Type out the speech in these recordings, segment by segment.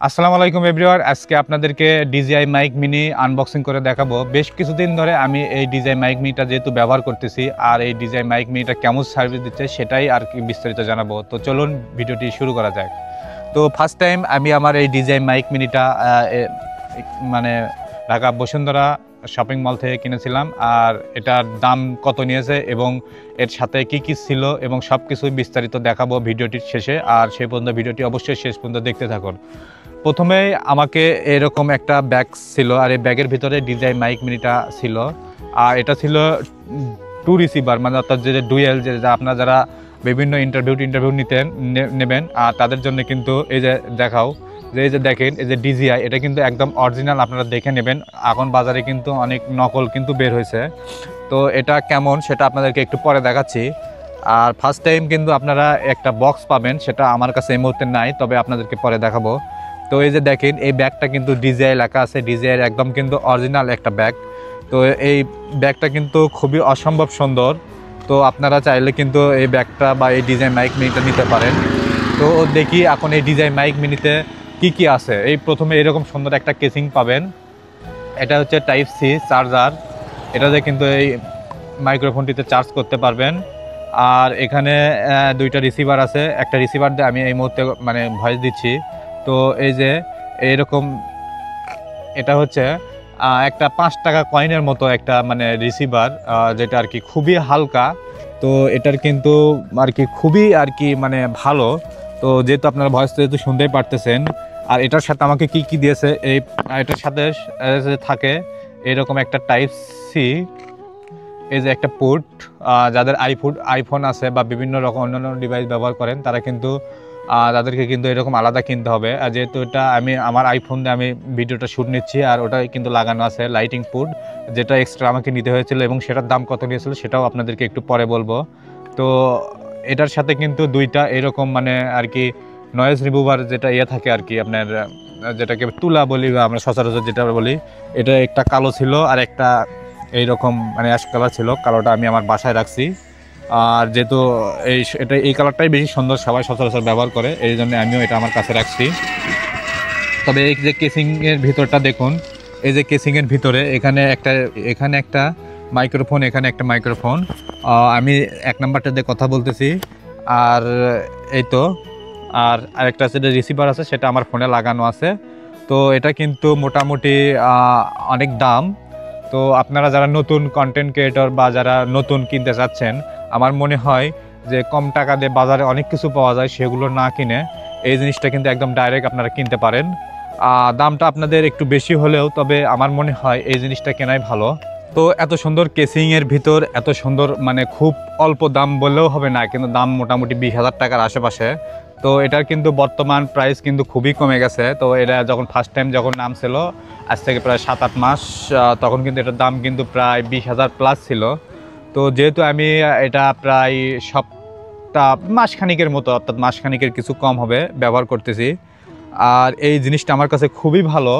আসসালামু আলাইকুম এভরিওয়ান। আজকে আপনাদেরকে DJI মাইক মিনি আনবক্সিং করে দেখাবো। বেশ কিছুদিন ধরে আমি এই DJI মাইক মিনিটা যেহেতু ব্যবহার করতেছি, আর এই DJI মাইক মিনিটা কেমন সার্ভিস দিচ্ছে সেটাই আর কি বিস্তারিত জানাবো। তো চলুন ভিডিওটি শুরু করা যাক। তো ফার্স্ট টাইম আমি আমার এই DJI মাইক মিনিটা মানে ঢাকা বসুন্ধরা শপিং মল থেকে কিনেছিলাম। আর এটার দাম কত নিয়েছে এবং এর সাথে কি কি ছিল এবং সব কিছুই বিস্তারিত দেখাবো ভিডিওটির শেষে। আর সেই পর্যন্ত ভিডিওটি অবশ্যই শেষ পর্যন্ত দেখতে থাকুন। প্রথমে আমাকে এরকম একটা ব্যাগ ছিল, আর এই ব্যাগের ভিতরে DJI মাইক মিনিটা ছিল। আর এটা ছিল টু রিসিভার, মানে অর্থাৎ যে ডুয়েল, যে আপনারা যারা বিভিন্ন ইন্টারভিউ নেবেন আর তাদের জন্য কিন্তু এই যে দেখাও, যে এই যে দেখেন এই যে DJI, এটা কিন্তু একদম অরিজিনাল, আপনারা দেখে নেবেন। এখন বাজারে কিন্তু অনেক নকল কিন্তু বের হয়েছে। তো এটা কেমন সেটা আপনাদেরকে একটু পরে দেখাচ্ছি। আর ফার্স্ট টাইম কিন্তু আপনারা একটা বক্স পাবেন, সেটা আমার কাছে এই মুহূর্তে নাই, তবে আপনাদেরকে পরে দেখাবো। তো এই যে দেখেন এই ব্যাগটা কিন্তু DJI লেখা আছে, DJI একদম কিন্তু অরিজিনাল একটা ব্যাগ। তো এই ব্যাগটা কিন্তু খুবই অসম্ভব সুন্দর। তো আপনারা চাইলে কিন্তু এই ব্যাগটা বা এই DJI মাইক মিনিটা নিতে পারেন। তো দেখি এখন এই DJI মাইক মিনিতে কি কি আছে। এই প্রথমে এরকম সুন্দর একটা কেসিং পাবেন, এটা হচ্ছে টাইপ সি চার্জার। এটাতে কিন্তু এই মাইক্রোফোনটিতে চার্জ করতে পারবেন। আর এখানে দুইটা রিসিভার আছে, একটা রিসিভার দিয়ে আমি এই মুহূর্তে মানে ভয়েস দিচ্ছি। তো এই যে এরকম, এটা হচ্ছে একটা 5 টাকা কয়েনের মতো একটা মানে রিসিভার, যেটা আর কি খুবই হালকা। তো এটার কিন্তু আর কি খুবই আর কি মানে ভালো। তো যেহেতু আপনারা ভয়েস যেহেতু শুনতেই পারতেছেন। আর এটার সাথে আমাকে কি কি দিয়েছে, এই এটার সাথে থাকে এরকম একটা টাইপ সি, এই যে একটা পোর্ট। যাদের আইফোন আছে বা বিভিন্ন রকম অন্যান্য ডিভাইস ব্যবহার করেন তারা কিন্তু তাদেরকে কিন্তু এরকম আলাদা কিনতে হবে। আর যেহেতু এটা আমি আমার আইফোন দিয়ে আমি ভিডিওটা শ্যুট নিচ্ছি, আর ওটাই কিন্তু লাগানো আছে লাইটিং পোর্ট, যেটা এক্সট্রা আমাকে নিতে হয়েছিল এবং সেটার দাম কত নিয়েছিল সেটাও আপনাদেরকে একটু পরে বলবো। তো এটার সাথে কিন্তু দুইটা এরকম মানে আর কি নয়েজ রিমুভার যেটা থাকে আর কি, আপনার যেটাকে তুলা বলি বা আমরা সচরাচর যেটা বলি, এটা একটা কালো ছিল আর একটা এইরকম মানে অ্যাশ কালার ছিল। কালোটা আমি আমার বাসায় রাখছি। আর যেহেতু এই কালারটাই বেশি সুন্দর, সবাই সচরাচর ব্যবহার করে, এই জন্য আমিও এটা আমার কাছে রাখছি। তবে এই যে কেসিংয়ের ভিতরটা দেখুন, এই যে কেসিংয়ের ভিতরে এখানে একটা মাইক্রোফোন, এখানে একটা মাইক্রোফোন। আমি 1 নাম্বারটা দিয়ে কথা বলতেছি। আর এই তো আরেকটা আছে যে রিসিভার আছে, সেটা আমার ফোনে লাগানো আছে। তো এটা কিন্তু মোটামুটি অনেক দাম। তো আপনারা যারা নতুন কন্টেন্ট ক্রিয়েটর বা যারা নতুন কিনতে চাচ্ছেন, আমার মনে হয় যে কম টাকা দিয়ে বাজারে অনেক কিছু পাওয়া যায়, সেগুলো না কিনে এই জিনিসটা কিন্তু একদম ডাইরেক্ট আপনারা কিনতে পারেন। দামটা আপনাদের একটু বেশি হলেও তবে আমার মনে হয় এই জিনিসটা কেনাই ভালো। তো এত সুন্দর কেসিংয়ের ভিতর এত সুন্দর, মানে খুব অল্প দাম বললেও হবে না, কিন্তু দাম মোটামুটি 20,000 টাকার আশেপাশে। তো এটার কিন্তু বর্তমান প্রাইস কিন্তু খুবই কমে গেছে। তো এটা যখন ফার্স্ট টাইম যখন নাম ছিল, আজ থেকে প্রায় 7-8 মাস, তখন কিন্তু এটার দাম কিন্তু প্রায় 20,000 প্লাস ছিল। তো যেহেতু আমি এটা প্রায় মাসখানিকের মতো, অর্থাৎ মাসখানিকের কিছু কম হবে ব্যবহার করতেছি, আর এই জিনিসটা আমার কাছে খুবই ভালো।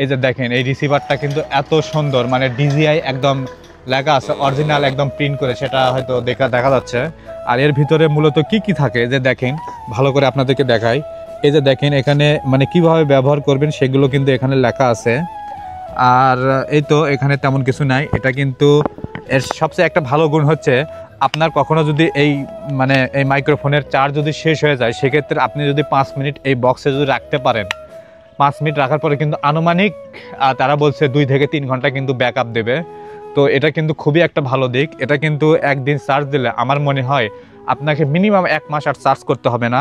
এই যে দেখেন এই রিসিভারটা কিন্তু এত সুন্দর, মানে DJI একদম লেখা আছে অরিজিনাল, একদম প্রিন্ট করে, সেটা হয়তো দেখা যাচ্ছে। আর এর ভিতরে মূলত কি কি থাকে যে দেখেন, ভালো করে আপনাদেরকে দেখাই। এই যে দেখেন এখানে মানে কিভাবে ব্যবহার করবেন সেগুলো কিন্তু এখানে লেখা আছে। আর এই তো এখানে তেমন কিছু নাই। এটা কিন্তু এর সবচেয়ে একটা ভালো গুণ হচ্ছে, আপনার কখনো যদি এই মানে এই মাইক্রোফোনের চার্জ যদি শেষ হয়ে যায়, সেক্ষেত্রে আপনি যদি 5 মিনিট এই বক্সে যদি রাখতে পারেন, 5 মিনিট রাখার পরে কিন্তু আনুমানিক তারা বলছে 2 থেকে 3 ঘন্টা কিন্তু ব্যাকআপ দেবে। তো এটা কিন্তু খুবই একটা ভালো দিক। এটা কিন্তু একদিন চার্জ দিলে আমার মনে হয় আপনাকে মিনিমাম 1 মাস আর চার্জ করতে হবে না।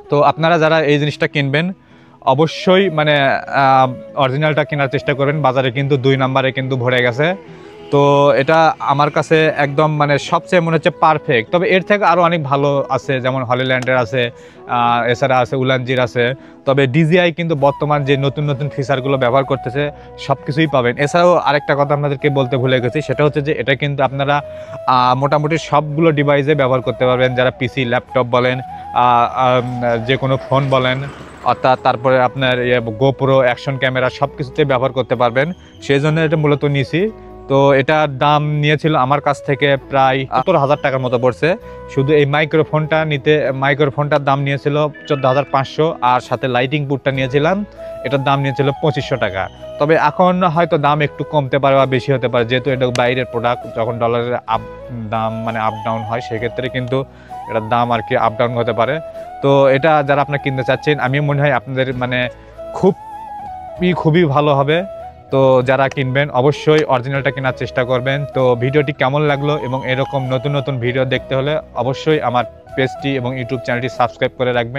তো আপনারা যারা এই জিনিসটা কিনবেন অবশ্যই মানে অরিজিনালটা কেনার চেষ্টা করবেন। বাজারে কিন্তু 2 নাম্বারে কিন্তু ভরে গেছে। তো এটা আমার কাছে একদম মানে সবচেয়ে মনে হচ্ছে পারফেক্ট। তবে এর থেকে আরও অনেক ভালো আছে, যেমন হলিল্যান্ডের আছে, এছাড়া আছে উলানজির আছে। তবে DJI কিন্তু বর্তমান যে নতুন নতুন ফিচারগুলো ব্যবহার করতেছে সব কিছুই পাবেন। এছাড়াও আরেকটা কথা আপনাদেরকে বলতে ভুলে গেছি, সেটা হচ্ছে যে এটা কিন্তু আপনারা মোটামুটি সবগুলো ডিভাইসে ব্যবহার করতে পারবেন, যারা পিসি, ল্যাপটপ বলেন, যে কোনো ফোন বলেন, অর্থাৎ তারপরে আপনার গোপ্রো, অ্যাকশন ক্যামেরা সব কিছুতে ব্যবহার করতে পারবেন। সেই জন্য এটা মূলত নিছি। তো এটার দাম নিয়েছিল আমার কাছ থেকে প্রায় 70,000 টাকার মতো পড়ছে। শুধু এই মাইক্রোফোনটার দাম নিয়েছিল 14,500, আর সাথে লাইটিং পুটটা নিয়েছিলাম, এটার দাম নিয়েছিল 2500 টাকা। তবে এখন হয়তো দাম একটু কমতে পারে বা বেশি হতে পারে, যেহেতু এটা বাইরের প্রোডাক্ট, যখন ডলারের দাম মানে আপ ডাউন হয় সেক্ষেত্রে কিন্তু এটার দাম আর কি আপ ডাউন হতে পারে। তো এটা যারা আপনারা কিনতে চাচ্ছেন, আমি মনে হয় আপনাদের মানে খুবই ভালো হবে। তো যারা কিনবেন অবশ্যই অরিজিনালটা কেনার চেষ্টা করবেন। তো ভিডিওটি কেমন লাগলো এবং এরকম নতুন নতুন ভিডিও দেখতে হলে অবশ্যই আমার পেজটি এবং ইউটিউব চ্যানেলটি সাবস্ক্রাইব করে রাখবেন।